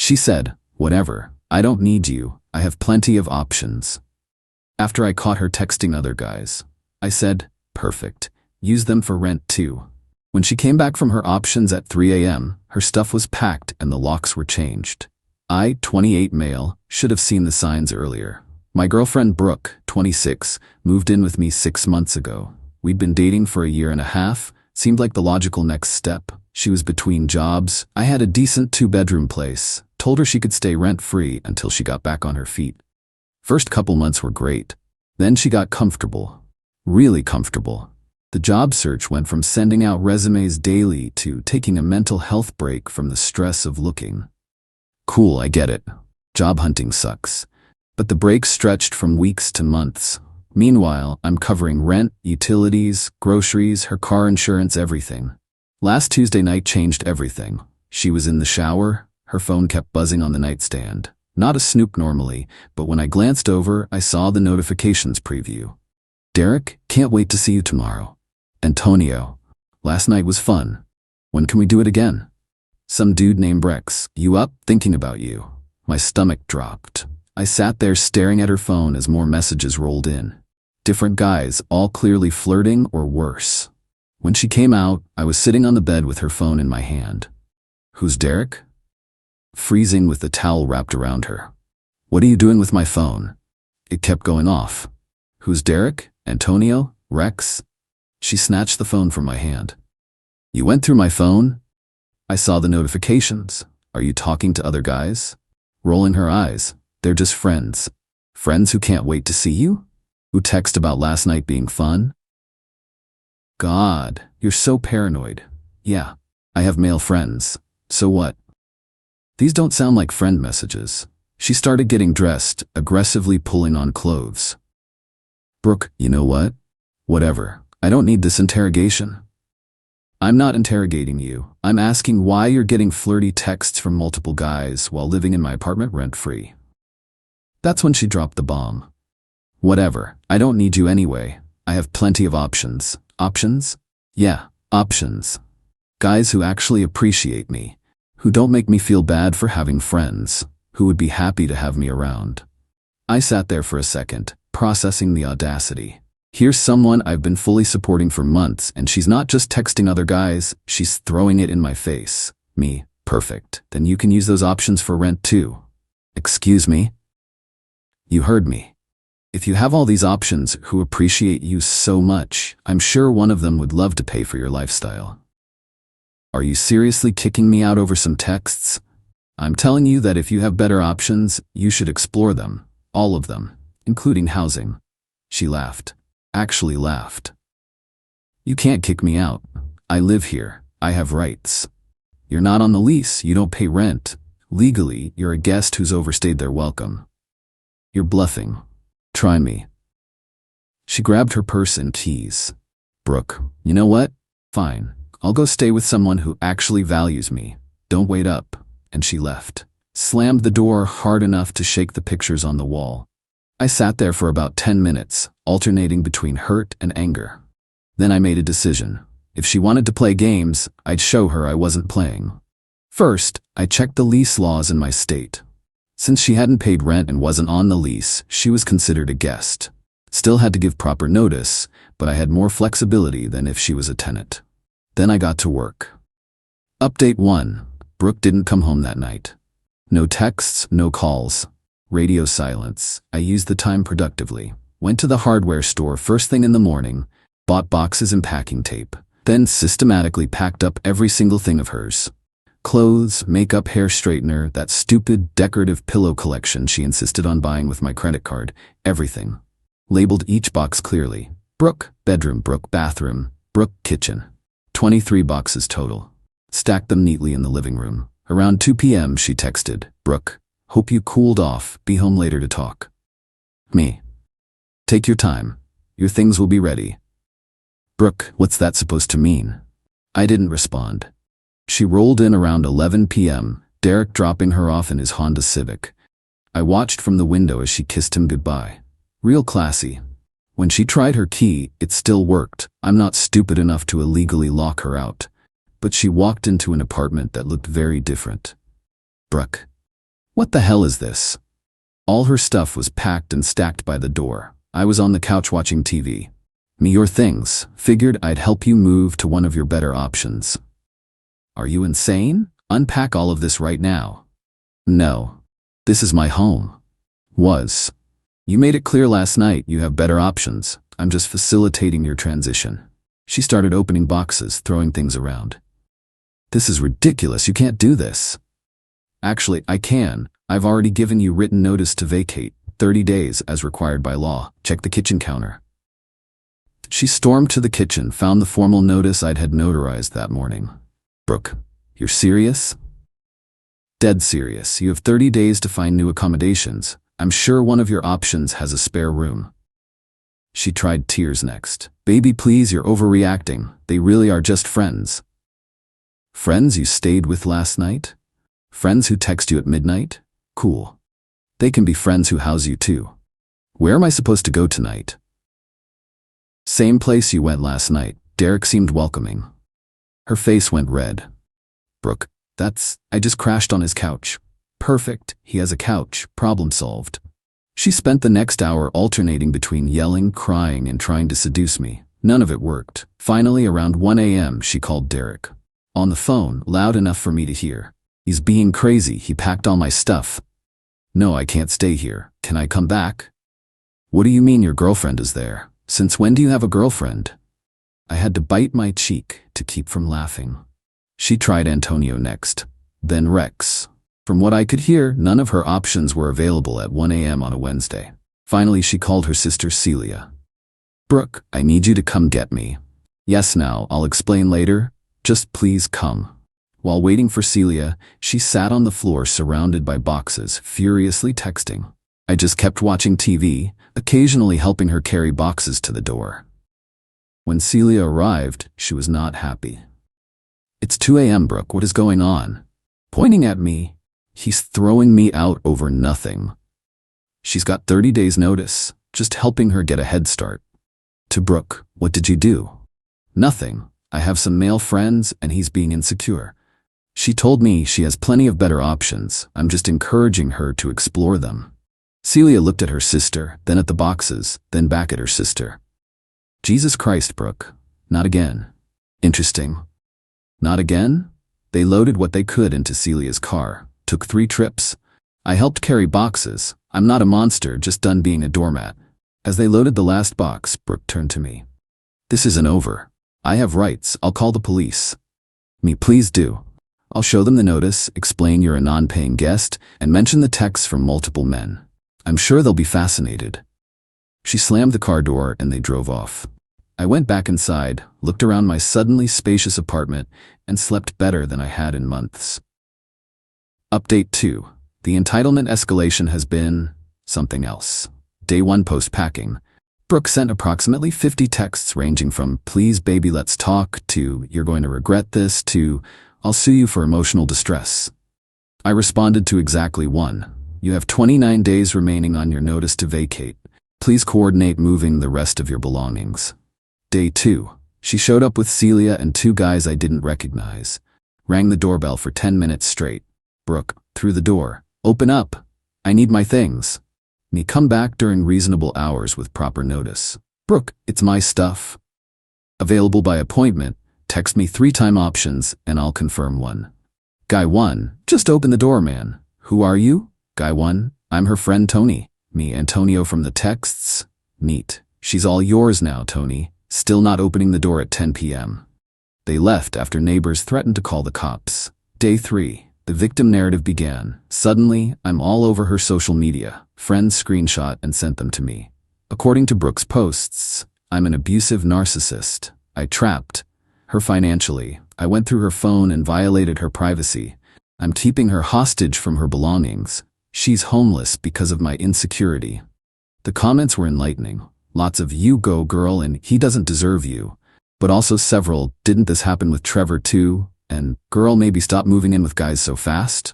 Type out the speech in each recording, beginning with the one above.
She said, "Whatever, I don't need you, I have plenty of options." After I caught her texting other guys, I said, "Perfect, use them for rent too." When she came back from her options at 3 a.m., her stuff was packed and the locks were changed. I, 28 male, should have seen the signs earlier. My girlfriend Brooke, 26, moved in with me 6 months ago. We'd been dating for a year and a half, seemed like the logical next step. She was between jobs. I had a decent 2-bedroom place, told her she could stay rent-free until she got back on her feet. First couple months were great. Then she got comfortable. Really comfortable. The job search went from sending out resumes daily to taking a mental health break from the stress of looking. Cool, I get it. Job hunting sucks. But the break stretched from weeks to months. Meanwhile, I'm covering rent, utilities, groceries, her car insurance, everything. Last Tuesday night changed everything. She was in the shower, her phone kept buzzing on the nightstand. Not a snoop normally, but when I glanced over, I saw the notifications preview. "Derek, can't wait to see you tomorrow. Antonio, last night was fun. When can we do it again? Some dude named Rex, you up? Thinking about you." My stomach dropped. I sat there staring at her phone as more messages rolled in. Different guys, all clearly flirting or worse. When she came out, I was sitting on the bed with her phone in my hand. "Who's Derek?" Freezing with the towel wrapped around her. "What are you doing with my phone?" It kept going off. "Who's Derek? Antonio? Rex?" She snatched the phone from my hand. "You went through my phone?" "I saw the notifications. Are you talking to other guys?" Rolling her eyes. "They're just friends." "Friends who can't wait to see you? Who text about last night being fun?" God, you're so paranoid. "Yeah, I have male friends. So what?" "These don't sound like friend messages." She started getting dressed, aggressively pulling on clothes. "Brooke, you know what? Whatever. I don't need this interrogation." "I'm not interrogating you. I'm asking why you're getting flirty texts from multiple guys while living in my apartment rent-free." That's when she dropped the bomb. "Whatever. I don't need you anyway. I have plenty of options." "Options?" "Yeah, options. Guys who actually appreciate me, who don't make me feel bad for having friends, who would be happy to have me around." I sat there for a second, processing the audacity. Here's someone I've been fully supporting for months, and she's not just texting other guys, she's throwing it in my face. Me, perfect. Then you can use those options for rent too. Excuse me? You heard me. If you have all these options who appreciate you so much, I'm sure one of them would love to pay for your lifestyle. Are you seriously kicking me out over some texts? I'm telling you that if you have better options, you should explore them. All of them, including housing. She laughed. Actually laughed. "You can't kick me out. I live here. I have rights. You're not on the lease. You don't pay rent. Legally, you're a guest who's overstayed their welcome. You're bluffing. Try me." She grabbed her purse and keys. "Brooke, you know what? Fine. I'll go stay with someone who actually values me. Don't wait up." And she left. Slammed the door hard enough to shake the pictures on the wall. I sat there for about 10 minutes, alternating between hurt and anger. Then I made a decision. If she wanted to play games, I'd show her I wasn't playing. First, I checked the lease laws in my state. Since she hadn't paid rent and wasn't on the lease, she was considered a guest. Still had to give proper notice, but I had more flexibility than if she was a tenant. Then I got to work. Update 1. Brooke didn't come home that night. No texts, no calls. Radio silence. I used the time productively. Went to the hardware store first thing in the morning, bought boxes and packing tape, then systematically packed up every single thing of hers. Clothes, makeup, hair straightener, that stupid decorative pillow collection she insisted on buying with my credit card, everything. Labeled each box clearly. Brooke, bedroom, Brooke, bathroom, Brooke, kitchen. 23 boxes total. Stacked them neatly in the living room. Around 2 p.m. she texted, "Brooke, hope you cooled off, be home later to talk." Me. "Take your time. Your things will be ready." "Brooke, what's that supposed to mean?" I didn't respond. She rolled in around 11 p.m., Derek dropping her off in his Honda Civic. I watched from the window as she kissed him goodbye. Real classy. When she tried her key, it still worked. I'm not stupid enough to illegally lock her out. But she walked into an apartment that looked very different. "Brooke, What the hell is this? All her stuff was packed and stacked by the door. I was on the couch watching TV. Me your things. Figured I'd help you move to one of your better options. Are you insane? Unpack all of this right now. No. This is my home. Was. You made it clear last night you have better options. I'm just facilitating your transition. She started opening boxes, throwing things around. This is ridiculous. You can't do this. Actually, I can. I've already given you written notice to vacate, 30 days as required by law. Check the kitchen counter. She stormed to the kitchen, found the formal notice I'd had notarized that morning. Brooke, you're serious? Dead serious. You have 30 days to find new accommodations. I'm sure one of your options has a spare room. She tried tears next. Baby, please, you're overreacting. They really are just friends. Friends you stayed with last night? Friends who text you at midnight? Cool. They can be friends who house you too. Where am I supposed to go tonight? Same place you went last night. Derek seemed welcoming. Her face went red. Brooke, I just crashed on his couch. Perfect, he has a couch, problem solved. She spent the next hour alternating between yelling, crying, and trying to seduce me. None of it worked. Finally, around 1 a.m., she called Derek. On the phone, loud enough for me to hear. He's being crazy, he packed all my stuff. No, I can't stay here. Can I come back? What do you mean your girlfriend is there? Since when do you have a girlfriend? I had to bite my cheek to keep from laughing. She tried Antonio next, then Rex. From what I could hear, none of her options were available at 1 a.m. on a Wednesday. Finally, she called her sister Celia. Brooke, I need you to come get me. Yes, now, I'll explain later. Just please come. While waiting for Celia, she sat on the floor surrounded by boxes, furiously texting. I just kept watching TV, occasionally helping her carry boxes to the door. When Celia arrived, she was not happy. It's 2 a.m., Brooke, what is going on? Pointing at me. He's throwing me out over nothing. She's got 30 days notice, just helping her get a head start. To Brooke, what did you do? Nothing. I have some male friends and he's being insecure. She told me she has plenty of better options. I'm just encouraging her to explore them. Celia looked at her sister, then at the boxes, then back at her sister. Jesus Christ, Brooke. Not again. Interesting. Not again? They loaded what they could into Celia's car. Took 3 trips. I helped carry boxes. I'm not a monster, just done being a doormat. As they loaded the last box, Brooke turned to me. This isn't over. I have rights. I'll call the police. Me, please do. I'll show them the notice, explain you're a non-paying guest, and mention the texts from multiple men. I'm sure they'll be fascinated. She slammed the car door and they drove off. I went back inside, looked around my suddenly spacious apartment, and slept better than I had in months. Update 2. The entitlement escalation has been something else. Day 1 post-packing. Brooke sent approximately 50 texts ranging from "please baby let's talk" to "you're going to regret this" to "I'll sue you for emotional distress." I responded to exactly one. You have 29 days remaining on your notice to vacate. Please coordinate moving the rest of your belongings. Day 2. She showed up with Celia and 2 guys I didn't recognize. Rang the doorbell for 10 minutes straight. Brooke, through the door. Open up. I need my things. Me, come back during reasonable hours with proper notice. Brooke, it's my stuff. Available by appointment. Text me 3-time options and I'll confirm one. Guy 1, just open the door, man. Who are you? Guy 1, I'm her friend Tony. Me, Antonio from the texts. Neat. She's all yours now, Tony. Still not opening the door at 10 p.m. They left after neighbors threatened to call the cops. Day 3. The victim narrative began. Suddenly, I'm all over her social media. Friends screenshot and sent them to me. According to Brooke's posts, I'm an abusive narcissist. I trapped her financially. I went through her phone and violated her privacy. I'm keeping her hostage from her belongings. She's homeless because of my insecurity. The comments were enlightening. Lots of "you go girl" and "he doesn't deserve you." But also several "didn't this happen with Trevor too?" and "girl, maybe stop moving in with guys so fast."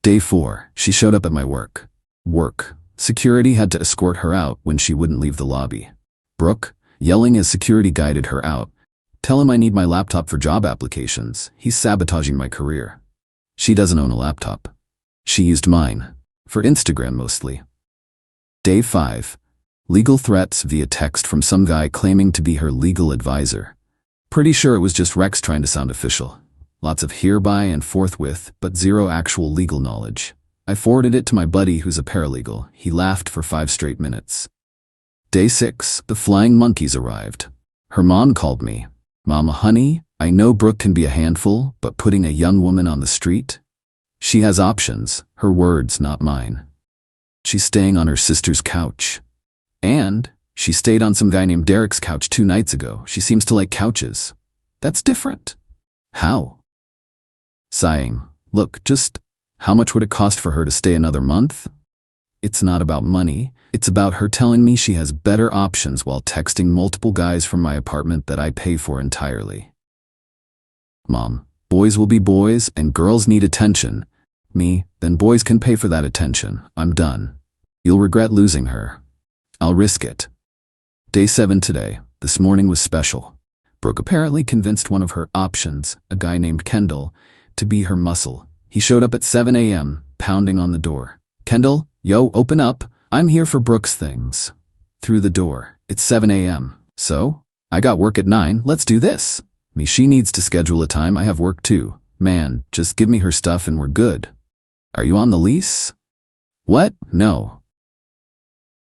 Day 4. She showed up at my work. Security had to escort her out when she wouldn't leave the lobby. Brooke, yelling as security guided her out. Tell him I need my laptop for job applications. He's sabotaging my career. She doesn't own a laptop. She used mine. For Instagram mostly. Day 5. Legal threats via text from some guy claiming to be her legal advisor. Pretty sure it was just Rex trying to sound official. Lots of hereby and forthwith, but zero actual legal knowledge. I forwarded it to my buddy who's a paralegal. He laughed for 5 straight minutes. Day 6. The flying monkeys arrived. Her mom called me. Mama, honey, I know Brooke can be a handful, but putting a young woman on the street? She has options. Her words, not mine. She's staying on her sister's couch. And she stayed on some guy named Derek's couch 2 nights ago. She seems to like couches. That's different. How? Sighing. Look, just how much would it cost for her to stay another month? It's not about money. It's about her telling me she has better options while texting multiple guys from my apartment that I pay for entirely. Mom, boys will be boys and girls need attention. Me, then boys can pay for that attention. I'm done. You'll regret losing her. I'll risk it. Day 7 today. This morning was special. Brooke apparently convinced one of her options, a guy named Kendall, to be her muscle. He showed up at 7 a.m., pounding on the door. Kendall, yo, open up. I'm here for Brooke's things. Through the door. It's 7 a.m. So? I got work at 9. Let's do this. Me, she needs to schedule a time. I have work too. Man, just give me her stuff and we're good. Are you on the lease? What? No.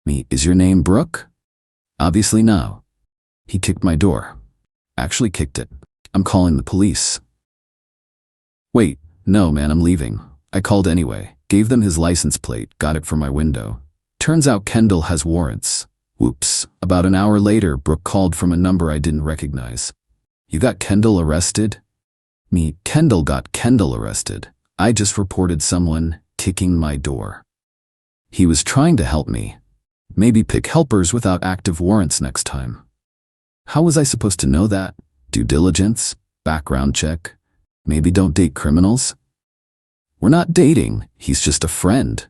Me, is your name Brooke? Obviously no. He kicked my door. Actually kicked it. I'm calling the police. Wait, no man, I'm leaving. I called anyway. Gave them his license plate, got it from my window. Turns out Kendall has warrants. Whoops. About an hour later, Brooke called from a number I didn't recognize. You got Kendall arrested? Me, Kendall got Kendall arrested. I just reported someone kicking my door. He was trying to help me. Maybe pick helpers without active warrants next time. How was I supposed to know that? Due diligence? Background check? Maybe don't date criminals? We're not dating. He's just a friend.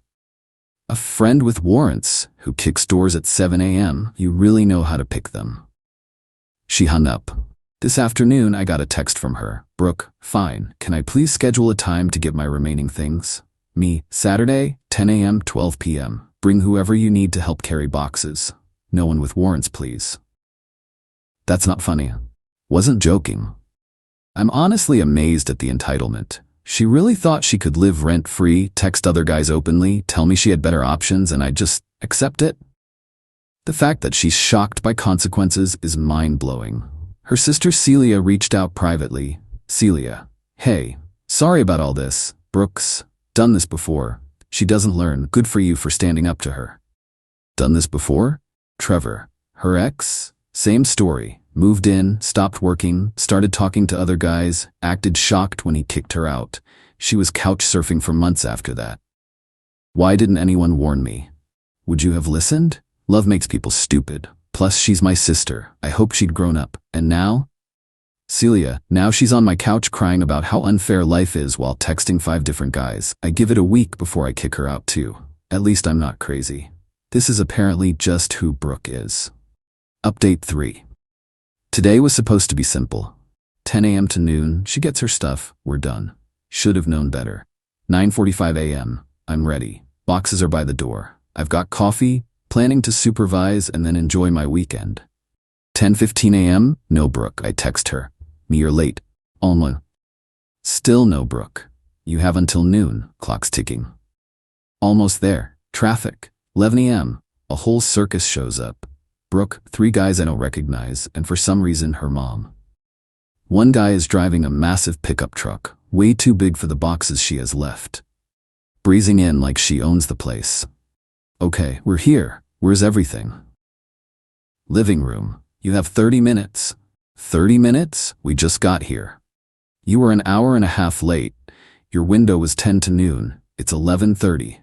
A friend with warrants who kicks doors at 7 a.m. You really know how to pick them. She hung up. This afternoon, I got a text from her. Brooke, fine. Can I please schedule a time to get my remaining things? Me, Saturday, 10 a.m., 12 p.m. Bring whoever you need to help carry boxes. No one with warrants, please. That's not funny. Wasn't joking. I'm honestly amazed at the entitlement. She really thought she could live rent-free, text other guys openly, tell me she had better options, and I'd just accept it? The fact that she's shocked by consequences is mind-blowing. Her sister Celia reached out privately. Celia, hey, sorry about all this. Brooke's done this before. She doesn't learn. Good for you for standing up to her. Done this before? Trevor, her ex? Same story. Moved in, stopped working, started talking to other guys, acted shocked when he kicked her out. She was couch surfing for months after that. Why didn't anyone warn me? Would you have listened? Love makes people stupid. Plus, she's my sister. I hope she'd grown up. And now? Celia, now she's on my couch crying about how unfair life is while texting 5 different guys. I give it a week before I kick her out too. At least I'm not crazy. This is apparently just who Brooke is. Update 3. Today was supposed to be simple. 10 a.m. to noon, she gets her stuff, we're done. Should have known better. 9:45 a.m., I'm ready. Boxes are by the door. I've got coffee, planning to supervise and then enjoy my weekend. 10:15 a.m., no Brooke, I text her. Me, you're late. Alma. Still no Brooke. You have until noon, clock's ticking. Almost there. Traffic. 11 a.m., a whole circus shows up. Brooke, 3 guys I don't recognize, and for some reason her mom. One guy is driving a massive pickup truck, way too big for the boxes she has left. Breezing in like she owns the place. Okay, we're here. Where's everything? Living room. You have 30 minutes. 30 minutes? We just got here. You were an hour and a half late. Your window was 10 to noon. It's 11:30.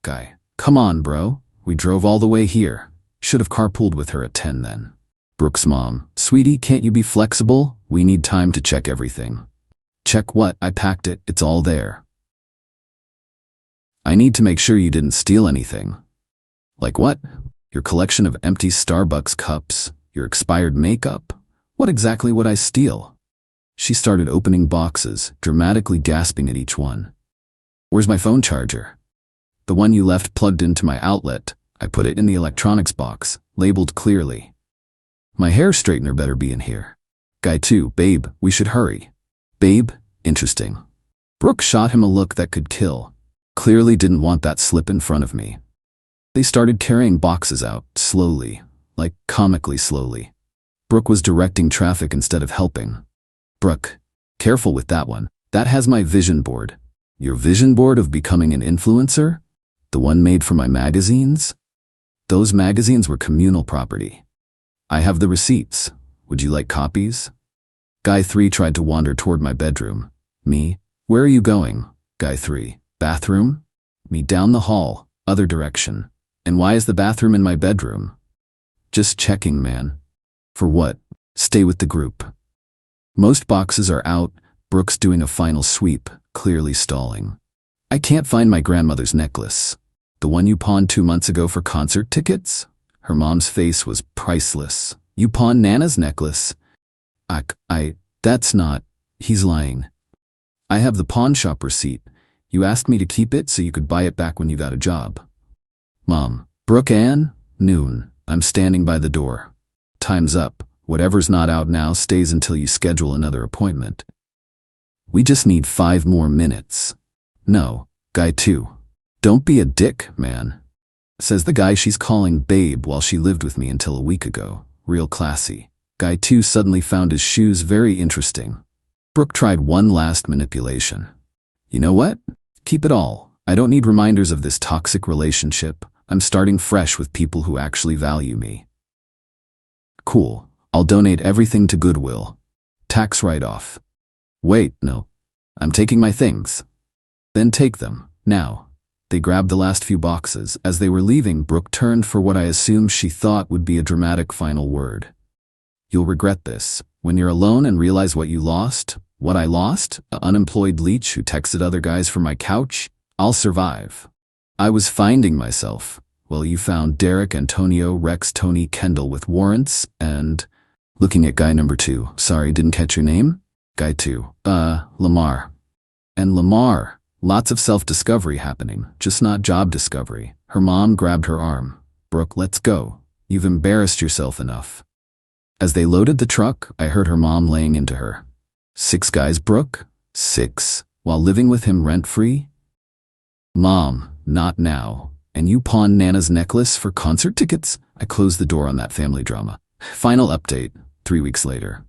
Guy, come on, bro. We drove all the way here. Should have carpooled with her at 10 then. Brooke's mom, sweetie, can't you be flexible? We need time to check everything. Check what? I packed it. It's all there. I need to make sure you didn't steal anything. Like what? Your collection of empty Starbucks cups? Your expired makeup? What exactly would I steal? She started opening boxes, dramatically gasping at each one. Where's my phone charger? The one you left plugged into my outlet. I put it in the electronics box, labeled clearly. My hair straightener better be in here. Guy 2, babe, we should hurry. Babe, interesting. Brooke shot him a look that could kill. Clearly didn't want that slip in front of me. They started carrying boxes out, slowly, like comically slowly. Brooke was directing traffic instead of helping. Brooke, careful with that one. That has my vision board. Your vision board of becoming an influencer? The one made for my magazines? Those magazines were communal property. I have the receipts. Would you like copies? Guy 3 tried to wander toward my bedroom. Me, where are you going? Guy 3, bathroom? Me, down the hall, other direction. And why is the bathroom in my bedroom? Just checking, man. For what? Stay with the group. Most boxes are out. Brooke's doing a final sweep, clearly stalling. I can't find my grandmother's necklace. The one you pawned 2 months ago for concert tickets? Her mom's face was priceless. You pawned Nana's necklace? That's not. He's lying. I have the pawn shop receipt. You asked me to keep it so you could buy it back when you got a job. Mom, Brooke Ann? Noon. I'm standing by the door. Time's up. Whatever's not out now stays until you schedule another appointment. We just need 5 more minutes. No, Guy 2. Don't be a dick, man. Says the guy she's calling babe while she lived with me until a week ago. Real classy. Guy 2 suddenly found his shoes very interesting. Brooke tried one last manipulation. You know what? Keep it all. I don't need reminders of this toxic relationship. I'm starting fresh with people who actually value me. Cool. I'll donate everything to Goodwill. Tax write-off. Wait, no. I'm taking my things. Then take them, now. They grabbed the last few boxes. As they were leaving, Brooke turned for what I assumed she thought would be a dramatic final word. You'll regret this. When you're alone and realize what you lost, what I lost, an unemployed leech who texted other guys from my couch, I'll survive. I was finding myself. Well, you found Derek, Antonio, Rex, Tony, Kendall with warrants, and... Looking at guy number 2. Sorry, didn't catch your name? Guy 2. Lamar. And Lamar. Lots of self-discovery happening, just not job discovery. Her mom grabbed her arm. Brooke, let's go. You've embarrassed yourself enough. As they loaded the truck, I heard her mom laying into her. 6 guys, Brooke? 6. While living with him rent-free? Mom, not now. And you pawned Nana's necklace for concert tickets? I closed the door on that family drama. Final update, 3 weeks later.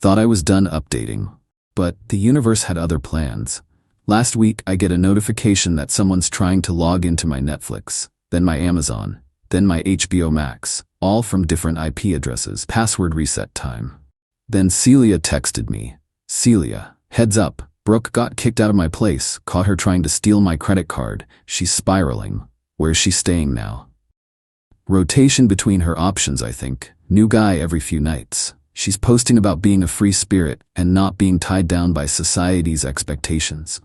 Thought I was done updating. But the universe had other plans. Last week, I get a notification that someone's trying to log into my Netflix, then my Amazon, then my HBO Max, all from different IP addresses, password reset time. Then Celia texted me. Celia, heads up, Brooke got kicked out of my place, caught her trying to steal my credit card. She's spiraling. Where's she staying now? Rotation between her options, I think. New guy every few nights. She's posting about being a free spirit and not being tied down by society's expectations.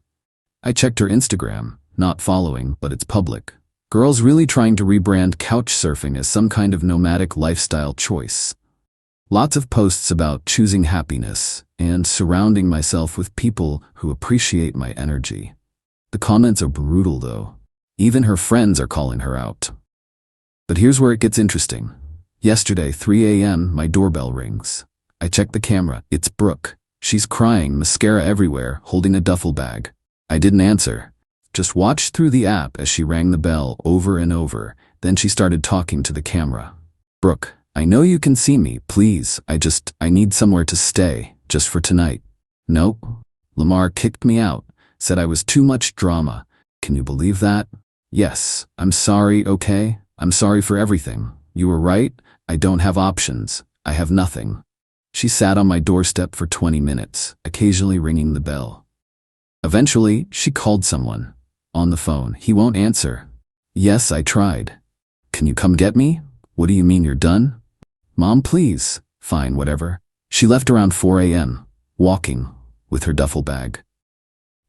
I checked her Instagram, not following, but it's public. Girls really trying to rebrand couch surfing as some kind of nomadic lifestyle choice. Lots of posts about choosing happiness and surrounding myself with people who appreciate my energy. The comments are brutal though. Even her friends are calling her out. But here's where it gets interesting. Yesterday, 3 a.m., my doorbell rings. I check the camera. It's Brooke. She's crying, mascara everywhere, holding a duffel bag. I didn't answer. Just watched through the app as she rang the bell over and over. Then she started talking to the camera. Brooke, I know you can see me, please. I need somewhere to stay, just for tonight. Nope. Lamar kicked me out, said I was too much drama. Can you believe that? Yes, I'm sorry, okay? I'm sorry for everything. You were right. I don't have options. I have nothing. She sat on my doorstep for 20 minutes, occasionally ringing the bell. Eventually, she called someone. On the phone, he won't answer. Yes, I tried. Can you come get me? What do you mean you're done? Mom, please. Fine, whatever. She left around 4 a.m., walking, with her duffel bag.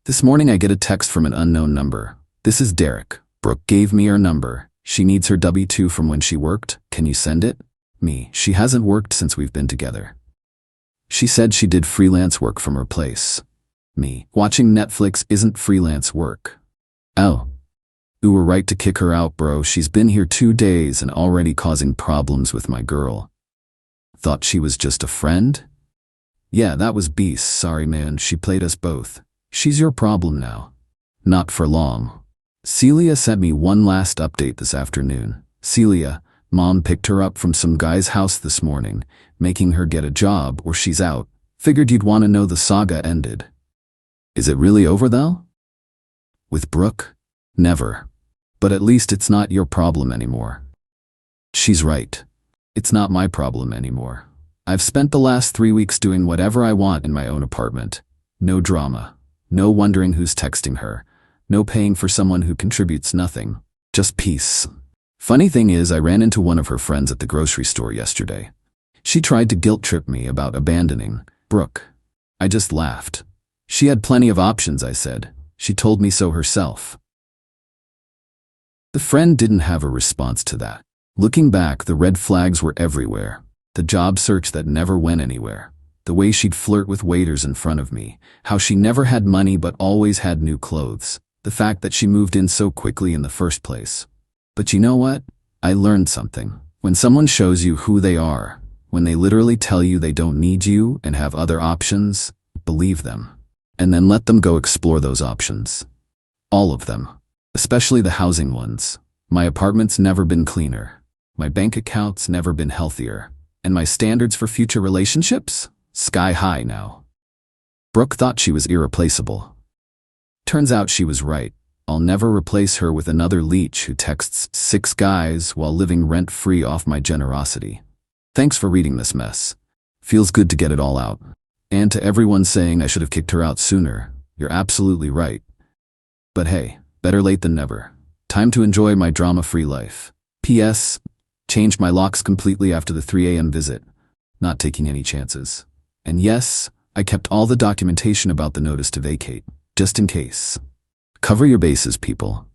This morning I get a text from an unknown number. This is Derek. Brooke gave me her number. She needs her W-2 from when she worked. Can you send it? Me, she hasn't worked since we've been together. She said she did freelance work from her place. Me. Watching Netflix isn't freelance work. Oh. You were right to kick her out, bro. She's been here 2 days and already causing problems with my girl. Thought she was just a friend? Yeah, that was beast. Sorry, man. She played us both. She's your problem now. Not for long. Celia sent me one last update this afternoon. Celia, mom picked her up from some guy's house this morning, making her get a job or she's out. Figured you'd want to know the saga ended. Is it really over though? With Brooke? Never. But at least it's not your problem anymore. She's right. It's not my problem anymore. I've spent the last 3 weeks doing whatever I want in my own apartment. No drama. No wondering who's texting her. No paying for someone who contributes nothing. Just peace. Funny thing is, I ran into one of her friends at the grocery store yesterday. She tried to guilt trip me about abandoning Brooke. I just laughed. She had plenty of options, I said. She told me so herself. The friend didn't have a response to that. Looking back, the red flags were everywhere. The job search that never went anywhere. The way she'd flirt with waiters in front of me. How she never had money but always had new clothes. The fact that she moved in so quickly in the first place. But you know what? I learned something. When someone shows you who they are, when they literally tell you they don't need you and have other options, believe them. And then let them go explore those options. All of them. Especially the housing ones. My apartment's never been cleaner. My bank account's never been healthier. And my standards for future relationships? Sky high now. Brooke thought she was irreplaceable. Turns out she was right. I'll never replace her with another leech who texts 6 guys while living rent-free off my generosity. Thanks for reading this mess. Feels good to get it all out. And to everyone saying I should have kicked her out sooner, you're absolutely right. But hey, better late than never. Time to enjoy my drama-free life. P.S. Changed my locks completely after the 3 a.m. visit. Not taking any chances. And yes, I kept all the documentation about the notice to vacate, just in case. Cover your bases, people.